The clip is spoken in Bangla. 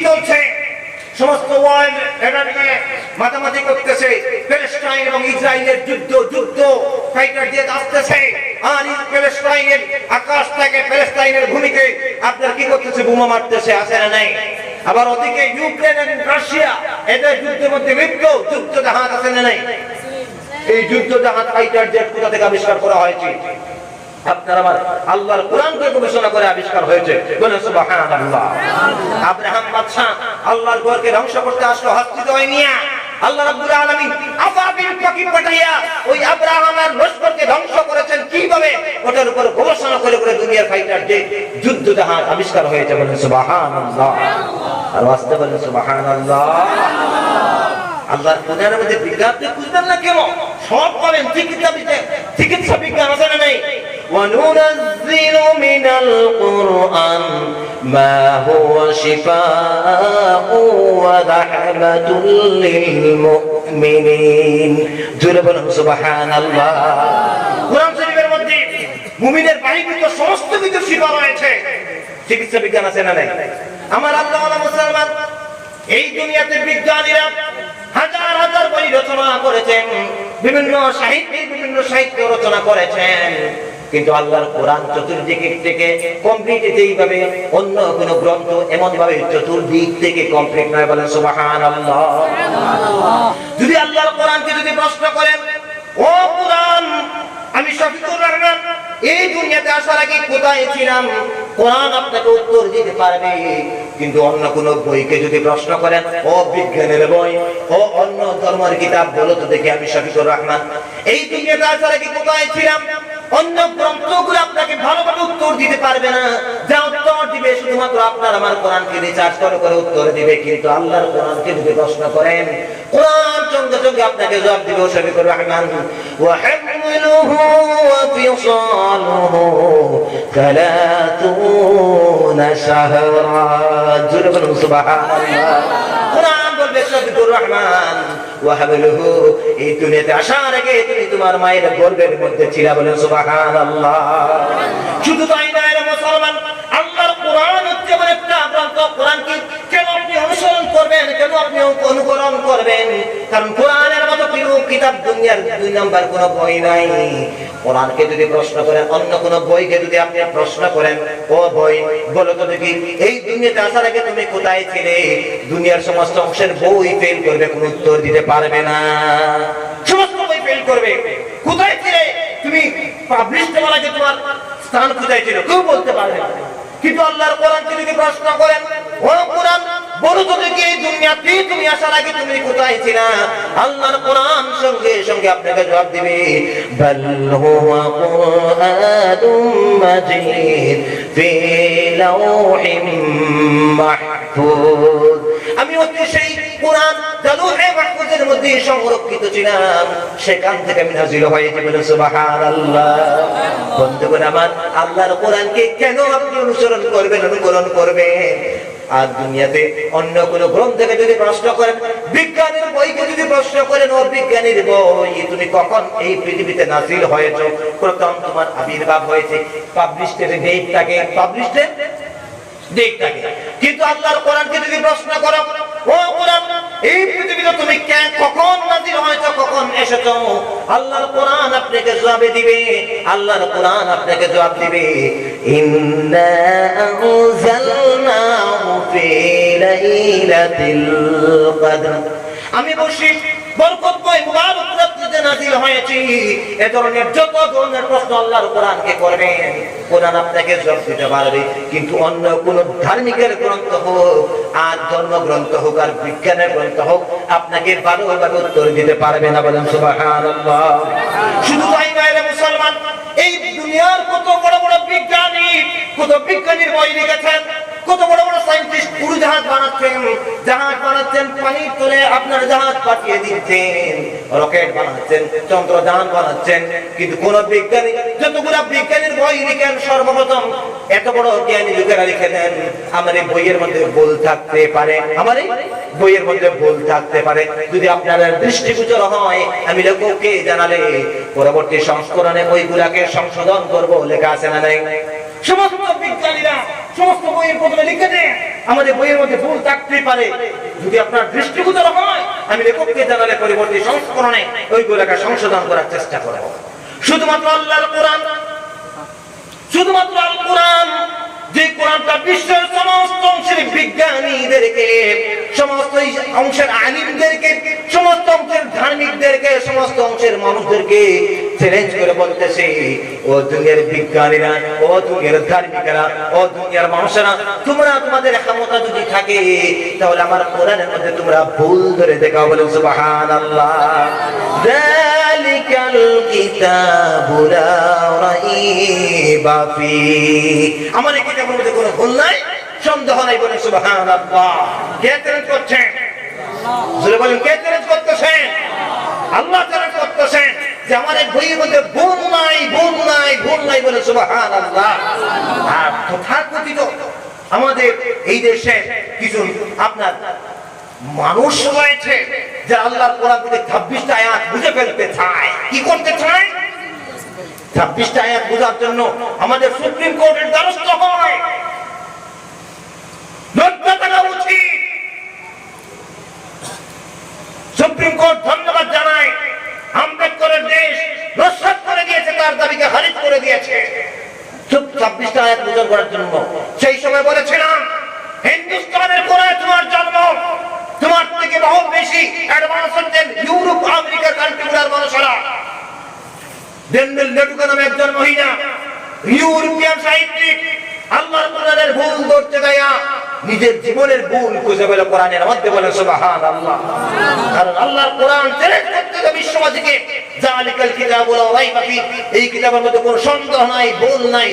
চলছে সমস্ত ওয়ার্ল্ড এটা নিয়ে মাতামাতি করতেছে। প্যালেস্টাইন এবং ইসরায়েলের যুদ্ধ ফাইটার দিয়ে আসতেছে, আর প্যালেস্টাইনের আকাশ থেকে প্যালেস্টাইনের ভূমিকে আপনার কি করতেছে, বোমা মারতেছে, আছে না নাই? আবার ওদিকে ইউক্রেন এবং রাশিয়া এদের যুদ্ধের মধ্যে লিপ্ত, যুদ্ধ জাহাজ আছে না নাই? এই যুদ্ধ জাহাজ ফাইটার জেট কোথা থেকে আবিষ্কার করা হয়েছে? আপনার আমার আল্লাহর কোরআনকে গবেষণা করে আবিষ্কার হয়েছে। বলেন সুবহানাল্লাহ। আব্রাহাম বাদশা আল্লাহর ঘরকে ধ্বংস করতে আসলো হস্তিদয় নিয়ে। আল্লাহ রাব্বুল আলামিন আবাবিল পাখি পাঠাইয়া ওই আব্রাহামের লশকরকে ধ্বংস করেছেন কিভাবে, ওটার উপর গবেষণা করে করে দুনিয়ার ফাইটার যে যুদ্ধ জাহাজ আবিষ্কার হয়েছে। বলেন সুবহানাল্লাহ। আর ওয়াস্তে বলেন সুবহানাল্লাহ। আল্লাহর কোরআনের মধ্যে বিজ্ঞান খুঁজবেন না কেন? সব পাবেন। চিকিৎসা বিজ্ঞান আছে না নাই? وَنُنَزِّلُ مِنَ الْقُرْآنِ مَا هُوَ شِفَاءٌ وَرَحْمَةٌ لِّلْمُؤْمِنِينَ জোরে বলুন সুবহানাল্লাহ। কোরআন শরীফের মধ্যে মুমিনের বাণীকৃত সমস্ত কিছু শিফা রয়েছে। চিকিৎসা বিজ্ঞান আছে না নাই? আমার আল্লাহ ওয়ালা মুসলমান, এই দুনিয়াতে বিজ্ঞানীরা হাজার হাজার বই রচনা করেছেন, বিভিন্ন সাহিত্য রচনা করেছেন, কিন্তু আল্লাহর কোরআন চতুর্দিক থেকে কমপ্লিট এইভাবে অন্য কোন গ্রন্থ এমন ভাবে চতুর্দিক থেকে কমপ্লিট নয়। বলেন সুবহানাল্লাহ। যদি আল্লাহর কোরআনকে যদি প্রশ্ন করেন, ও কোরআন, আমি শফিকুর রহমান এই দুনিয়াতে আসার আগে কোথায় ছিলাম, কোরআন আপনাকে উত্তর দিতে পারবে। কিন্তু অন্য কোন বইকে যদি প্রশ্ন করেন, ও বিজ্ঞানের বই, ও অন্য ধর্মের কিতাব বলো তো দেখি আমি শফিকুর রহমান এই দুনিয়াতে আসার আগে কোথায় ছিলাম, অন্য গ্রন্থগুলো আপনাকে ভালোভাবে উত্তর দিতে পারবে না। যা উত্তর দিবে শুধুমাত্র আপনার আমার কোরআনকে রিসার্চ করে উত্তর দিবে। কিন্তু আল্লাহর কোরআনকে যদি প্রশ্ন করেন, কোরআন সঙ্গে সঙ্গে আপনাকে জবাব দিবে শফিকুর রহমান। ওয়া হামলুহু ওয়া ফিসালুহু 30 শাহরা। জোরে বলুন সুবহানাল্লাহ। কোরআন বলবে শফিকুর রহমান, ওয়া হামলুহু, এই দুনিয়াতে আসার আগে তুমি তোমার মায়ের গর্ভের মধ্যে ছিলা। বলেন সুবহানাল্লাহ। শুধু তাই নয় রে মুসলমান, আল্লাহর কোরআন হচ্ছে এমন একটা গ্রন্থ, কোরআনকে কেন আপনি অনুসরণ করবেন, কেন আপনি অনুকরণ করবেন? কারণ কোরআনের মতো কোনো কিতাব দুনিয়ার 2 নাম্বার কোনো বই নাই। কোরআনকে যদি প্রশ্ন করেন, অন্য কোন বইকে যদি আপনি প্রশ্ন করেন, ও বই বলো তো দেখি এই দুনিয়াতে আসার আগে তুমি কোথায় ছিলে, দুনিয়ার সমস্ত অংশের বই ফেল করবে, কোনো উত্তর দিতে পারবে না। সমস্ত বই ফেল করবে। কোথায় ছিলে তুমি, পাবলিশ করার আগে তোমার স্থান কোথায় ছিল, কেউ বলতে পারবে না। কিন্তু আল্লাহর কোরআনকে যদি প্রশ্ন করেন, ও কোরআন বলো তো দেখি এই দুনিয়াতে তুমি আসার আগে তুমি কোথায় ছিলা, আল্লাহর কোরআন সঙ্গে সঙ্গে আপনাকে জবাব দিবে, বাল হুয়া কুরআনুম মাজিদ ফি লাওহিম মাহফুজ। আমি হচ্ছে সেই কোরআন যা লৌহে মাহফুজের মধ্যে সংরক্ষিত ছিলাম, সেখান থেকে আমি নাযিল হয়েছে। বলেন সুবহানাল্লাহ। বন্ধুগণ আমার, আল্লাহর কোরআনকে কেন আপনি অনুসরণ করবেন, অনুকরণ করবেন? আর দুনিয়াতে অন্য কোন গ্রন্থকে যদি প্রশ্ন করেন, বিজ্ঞানের বইকে যদি প্রশ্ন করেন, ও বিজ্ঞানের বই তুমি কখন এই পৃথিবীতে নাযিল হয়েছো, প্রথম তোমার আবির্ভাব হয়েছে, পাবলিশের ডেটটাকে, পাবলিশের ডেটটাকে। কিন্তু আল্লাহর কোরআনকে যদি প্রশ্ন করো, ও কোরআন এই পৃথিবীতে তুমি কখন নাযিল হয়েছো, কখন এসেছো, আল্লাহর কোরআন আপনাকে জবাব দিবে। আল্লাহর কোরআন আপনাকে জবাব দিবে, ইন্না আনজালনাহু ফি লাইলাতিল কদর। আমি বলছি বরকতময় মুবারক রাতে নাযিল হয়েছে। এই ধরনের যত ধরনের প্রশ্ন আল্লাহর কোরআনকে করবেন, কোরআন আপনাকে জবাব দিতে পারবে। কিন্তু অন্য কোন ধার্মিকের গ্রন্থ হোক, আর ধর্মগ্রন্থ হোক, আর বিজ্ঞানের গ্রন্থ হোক, আপনাকে ভালোভাবে উত্তর দিতে পারবে না। বলেন সুবহানাল্লাহ। শুধু তাই নয় রে মুসলমান, এই দুনিয়ার কত বড় বড় বিজ্ঞানীর বই লিখেছেন, কত বড় বড় সায়েন্টিস্ট উড়োজাহাজ বানাচ্ছেন, পানির তলে আপনার জাহাজ পাঠিয়ে দিচ্ছেন, রকেট বানাচ্ছেন, চন্দ্রযান বানাচ্ছেন। কিন্তু কোন বিজ্ঞানী, যতগুলা বিজ্ঞানীর বই লিখেন, সর্বপ্রথম এত বড় জ্ঞানী লোকেরা লিখে দেন, আমার এই বইয়ের মধ্যে ভুল থাকতে পারে, আমার এই বইয়ের মধ্যে ভুল থাকতে পারে। যদি আপনার দৃষ্টিগোচর হয়, আমি লেখককে জানালে পরবর্তী সংস্করণে ওইগুলাকে সংশোধন করব। লেখা আছে না নাই? সমস্ত বিজ্ঞানীরা সমস্ত বইয়ের প্রথমে লিখে দেন, আমাদের বইয়ের মধ্যে ভুল থাকতে পারে, যদি আপনার দৃষ্টিগোচর হয় আমি লেখককে জানালে পরবর্তী সংস্করণে ওইগুলোকে সংশোধন করার চেষ্টা করব। শুধুমাত্র আল্লাহর কোরআন, শুধুমাত্র আল কোরআন, যে কোরআনটা বিশ্বের সমস্ত অংশের বিজ্ঞানীদেরকে, সমস্ত অংশের আলিমদেরকে, সমস্ত অংশের ধার্মিকদেরকে, সমস্ত অংশের মানুষদেরকে চ্যালেঞ্জ করে বলতেছে, ও দুনিয়ার বিজ্ঞানীরা, ও দুনিয়ার ধার্মিকেরা, ও দুনিয়ার মানুষেরা, তোমরা তোমাদের ক্ষমতা যদি থাকে তাহলে আমার কোরআনের মধ্যে তোমরা ভুল ধরে দেখাও। বলে সুবহানাল্লাহ। যালিকাল কিতাবু লা রাইবা ফীহি, আমার এই কিতাবের মধ্যে কোনো ভুল নাই, সন্দেহ নাই। বলে সুবহানাল্লাহ। কে চ্যালেঞ্জ করছেন? আল্লাহ। বলেন কে চ্যালেঞ্জ করতেছেন? আল্লাহ চ্যালেঞ্জ করতেছেন যে আমার এই বইয়ের মধ্যে ভুল নাই, ভুল নাই, ভুল নাই। বলে সুবহানাল্লাহ। আর তথাকথিত আমাদের এই দেশে কিছু আপনার মানুষ রয়েছে যে আল্লাহর কোরআন থেকে 26টা আয়াত বুঝে ফেলতে চায়। কি করতে চায়? 26টা আয়াত বোঝার জন্য আমাদের সুপ্রিম কোর্টের দ্বারস্থ হয়। লজ্জা থাকা উচিত। সুপ্রিম কোর্ট ধন্যবাদ জানায়, আম্বেদকরের দেশ নস্যাৎ করে দিয়েছে, তার দাবিকে খারিজ করে দিয়েছে 26টা আয়াত বোঝার করার জন্য। সেই সময় বলেছিলাম হিন্দুস্তানের কোরআন তোমার জন্ম, তোমার থেকে বহু বেশি অ্যাডভান্স হচ্ছেন ইউরোপ আমেরিকার কান্ট্রিগুলোর মানুষেরা। ডেন্ডেল লেডুকা নামে একজন মহিলা ইউরোপিয়ান সাহিত্যিক আল্লাহর কোরআনের ভুল ধরতে দেয়া নিজের জীবনের ভুল খুঁজে পেল কোরআনের মধ্যে। বলে সুবহানাল্লাহ। কারণ আল্লাহর কোরআন চ্যালেঞ্জ করতে বিশ্ববাসীকে, যালিকাল কিতাবু লা রাইবা ফীহি, এই কিতাবের মধ্যে কোনো সন্দেহ নাই, ভুল নাই।